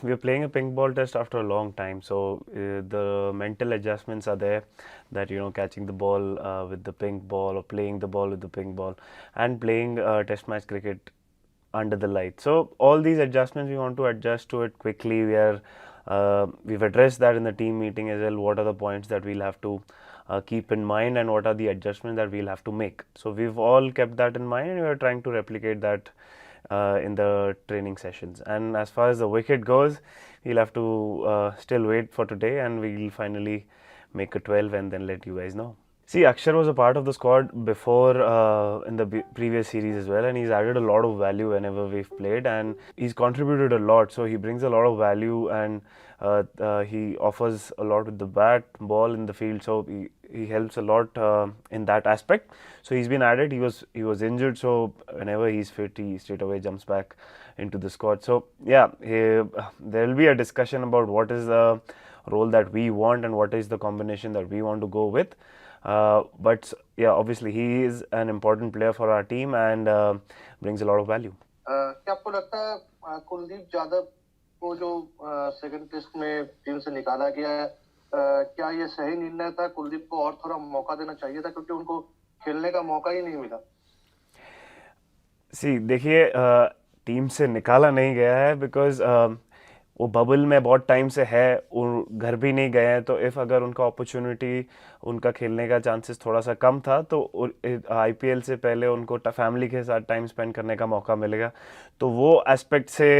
We are playing a pink ball test after a long time, so the mental adjustments are there, that catching the ball with the pink ball, or playing the ball with the pink ball, and playing test match cricket under the light. So all these adjustments, we want to adjust to it quickly. We've addressed that in the team meeting as well. What are the points that we'll have to keep in mind, and what are the adjustments that we'll have to make? So we've all kept that in mind, and we are trying to replicate that in the training sessions. And as far as the wicket goes, we'll have to still wait for today, and we'll finally make a 12 and then let you guys know. See, Akshar was a part of the squad before in the previous series as well, and he's added a lot of value whenever we've played, and he's contributed a lot. So he brings a lot of value, and he offers a lot with the bat, ball in the field. So he helps a lot in that aspect. So he's been added. He was injured, so whenever he's fit, he straight away jumps back into the squad. So yeah, there will be a discussion about what is the role that we want and what is the combination that we want to go with. But yeah, obviously he is an important player for our team and brings a lot of value. क्या आपको लगता है कुलदीप यादव को जो second test में team से निकाला गया है, क्या ये सही निर्णय था? कुलदीप को और थोड़ा मौका देना चाहिए था, क्योंकि उनको खेलने का मौका ही नहीं मिला। देखिए, टीम से निकाला नहीं गया है बिकॉज वो बबल में बहुत टाइम से है, वो घर भी नहीं गए हैं, तो इफ़ अगर उनका अपॉर्चुनिटी, उनका खेलने का चांसेस थोड़ा सा कम था, तो आईपीएल से पहले उनको फैमिली के साथ टाइम स्पेंड करने का मौका मिलेगा, तो वो एस्पेक्ट से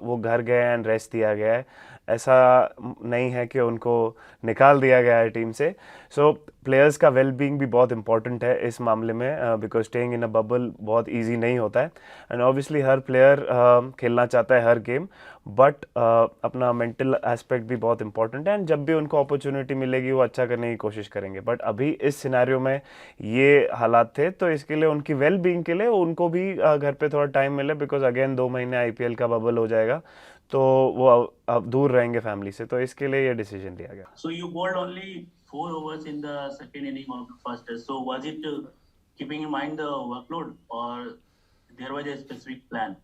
वो घर गए एंड रेस्ट दिया गया है। ऐसा नहीं है कि उनको निकाल दिया गया है टीम से। सो प्लेयर्स का वेल बीइंग भी बहुत इंपॉर्टेंट है इस मामले में, because staying in a bubble बहुत इजी नहीं होता है, एंड ऑब्वियसली हर प्लेयर खेलना चाहता है हर गेम, बट अपना मेंटल एस्पेक्ट भी बहुत इंपॉर्टेंट है, एंड जब भी उनको अपॉर्चुनिटी मिलेगी वो अच्छा करने की कोशिश करेंगे। बट अभी इस सिनेरियो में ये हालात थे, तो इसके लिए उनकी वेल बीइंग के लिए उनको भी घर पे थोड़ा टाइम मिले, बिकॉज अगेन 2 महीने आईपीएल का बबल हो जाएगा, तो वो अब दूर रहेंगे फैमिली से, तो इसके लिए ये डिसीजन लिया गया। So you bowled only 4 overs in the second inning of the first test. So was it keeping in mind the workload, or there was a specific plan?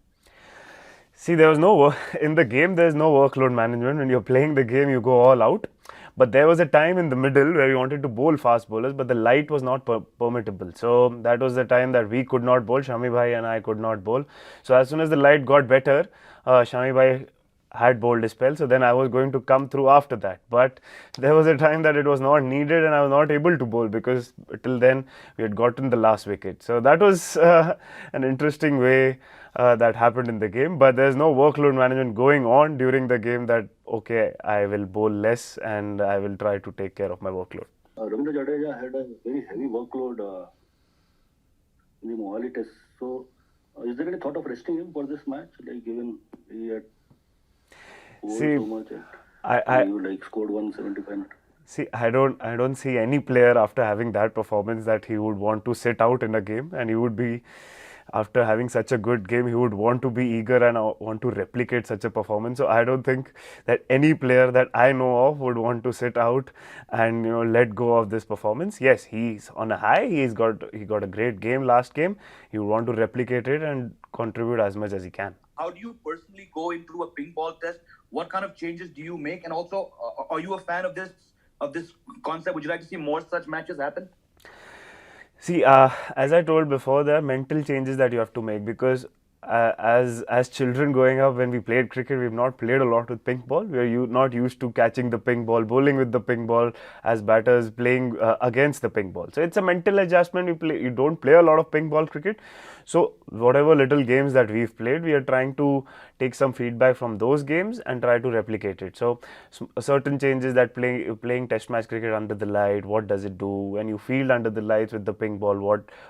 There was no in the game. There's no workload management. When you're playing the game, you go all out. But there was a time in the middle where we wanted to bowl fast bowlers, but the light was not permittable. So that was the time that we could not bowl. Shami bhai and I could not bowl. So as soon as the light got better, Shami bhai had bowled a spell, so then I was going to come through after that. But there was a time that it was not needed and I was not able to bowl, because till then we had gotten the last wicket. So that was an interesting way that happened in the game. But there's no workload management going on during the game that, okay, I will bowl less and I will try to take care of my workload. Ravindra Jadeja had a very heavy workload in the Mohali test. So is there any thought of resting him for this match, like given he had See, so much I you like scored 175? I don't see any player after having that performance that he would want to sit out in a game, and he would be, after having such a good game, he would want to be eager and want to replicate such a performance. So I don't think that any player that I know of would want to sit out and let go of this performance. Yes, he's on a high. He got a great game last game. He would want to replicate it and contribute as much as he can. How do you personally go into a pink ball test? What kind of changes do you make? And also, are you a fan of this concept? Would you like to see more such matches happen? As I told before, there are mental changes that you have to make, because as children growing up, when we played cricket, we've not played a lot with pink ball. We are not used to catching the pink ball, bowling with the pink ball, as batters playing against the pink ball. So it's a mental adjustment. You don't play a lot of pink ball cricket. So whatever little games that we've played, we are trying to take some feedback from those games and try to replicate it. So certain changes, that playing test match cricket under the light, what does it do? When you field under the lights with the pink ball,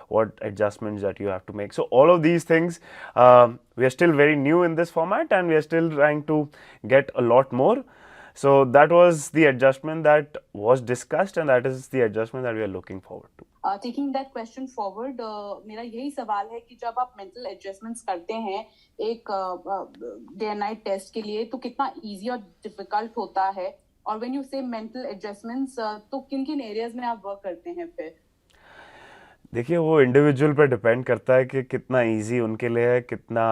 what adjustments that you have to make? So all of these things, we are still very new in this format, and we are still trying to get a lot more. So that was the adjustment that was discussed, and that is the adjustment that we are looking forward to. Taking that question forward, मेरा यही सवाल है कि जब आप mental adjustments करते हैं एक day and night test के लिए, तो कितना easy और difficult होता है, और when you say mental adjustments, तो किन-किन areas में आप work करते हैं फिर? देखिए, वो इंडिविजुअल पे डिपेंड करता है कि कितना इजी उनके लिए है, कितना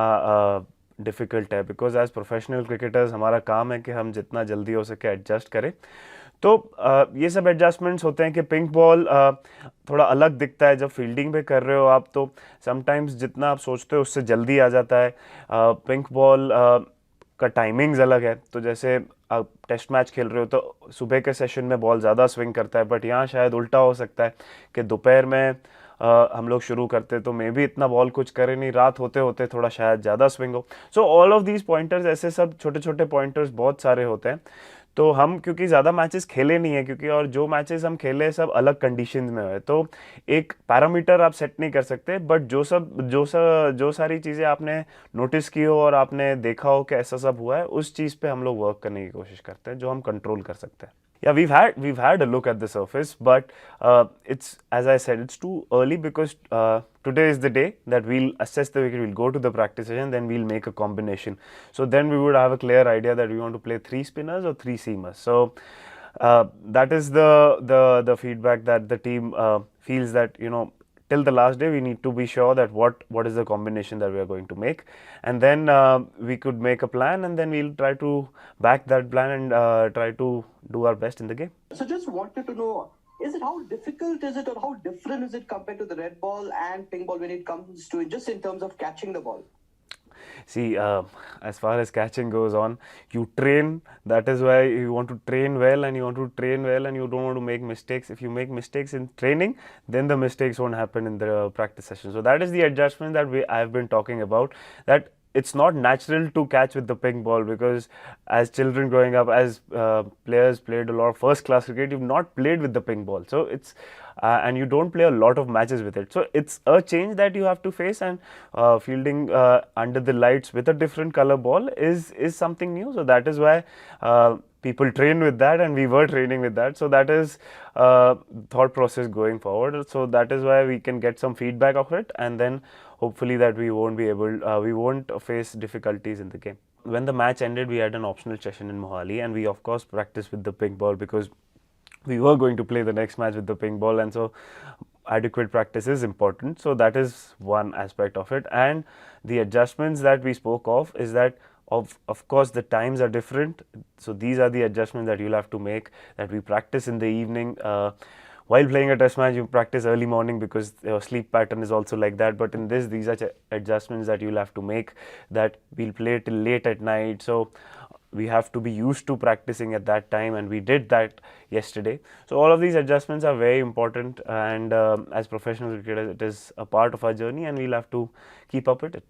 डिफ़िकल्ट है, बिकॉज एज प्रोफेशनल क्रिकेटर्स हमारा काम है कि हम जितना जल्दी हो सके एडजस्ट करें। तो ये सब एडजस्टमेंट्स होते हैं कि पिंक बॉल थोड़ा अलग दिखता है जब फील्डिंग पे कर रहे हो आप, तो समटाइम्स जितना आप सोचते हो उससे जल्दी आ जाता है। पिंक बॉल का टाइमिंग्स अलग है, तो जैसे आप टेस्ट मैच खेल रहे हो तो सुबह के सेशन में बॉल ज़्यादा स्विंग करता है, बट यहाँ शायद उल्टा हो सकता है कि दोपहर में हम लोग शुरू करते तो मे भी इतना बॉल कुछ करे नहीं, रात होते होते थोड़ा शायद ज़्यादा स्विंग हो। So all of these pointers, ऐसे सब छोटे छोटे पॉइंटर्स बहुत सारे होते हैं। तो हम क्योंकि ज़्यादा मैचेस खेले नहीं है, क्योंकि और जो मैचेस हम खेले सब अलग कंडीशंस में है, तो एक पैरामीटर आप सेट नहीं कर सकते, बट जो सारी चीज़ें आपने नोटिस की हो और आपने देखा हो कि ऐसा सब हुआ है, उस चीज़ पे हम लोग वर्क करने की कोशिश करते हैं जो हम कंट्रोल कर सकते हैं। Yeah, we've had a look at the surface, but it's, as I said, it's too early because today is the day that we'll assess the wicket. We'll go to the practice session, then we'll make a combination. So then we would have a clear idea that we want to play 3 spinners or 3 seamers. So that is the feedback that the team feels that, you know, till the last day we need to be sure that what is the combination that we are going to make, and then we could make a plan, and then we'll try to back that plan and try to do our best in the game. So just wanted to know, is it, how difficult is it or how different is it compared to the red ball and pink ball when it comes to it, just in terms of catching the ball? See, as far as catching goes on, you train. That is why you want to train well, and you want to train well, and you don't want to make mistakes. If you make mistakes in training, then the mistakes won't happen in the practice session. So that is the adjustment that I've been talking about, that it's not natural to catch with the pink ball, because as children growing up, as players played a lot of first class cricket, you've not played with the pink ball, so it's and you don't play a lot of matches with it, so it's a change that you have to face, and fielding under the lights with a different color ball is something new. So that is why people train with that, and we were training with that. So that is thought process going forward. So that is why we can get some feedback of it, and then hopefully that we won't face difficulties in the game. When the match ended, we had an optional session in Mohali, and we of course practiced with the pink ball because we were going to play the next match with the pink ball, and so adequate practice is important. So that is one aspect of it, and the adjustments that we spoke of is that of course the times are different, so these are the adjustments that you'll have to make, that we practice in the evening. While playing a test match, you practice early morning because your sleep pattern is also like that, but in this, these are adjustments that you'll have to make, that we'll play till late at night, so we have to be used to practicing at that time, and we did that yesterday. So all of these adjustments are very important, and as professional cricketers, it is a part of our journey, and we'll have to keep up with it.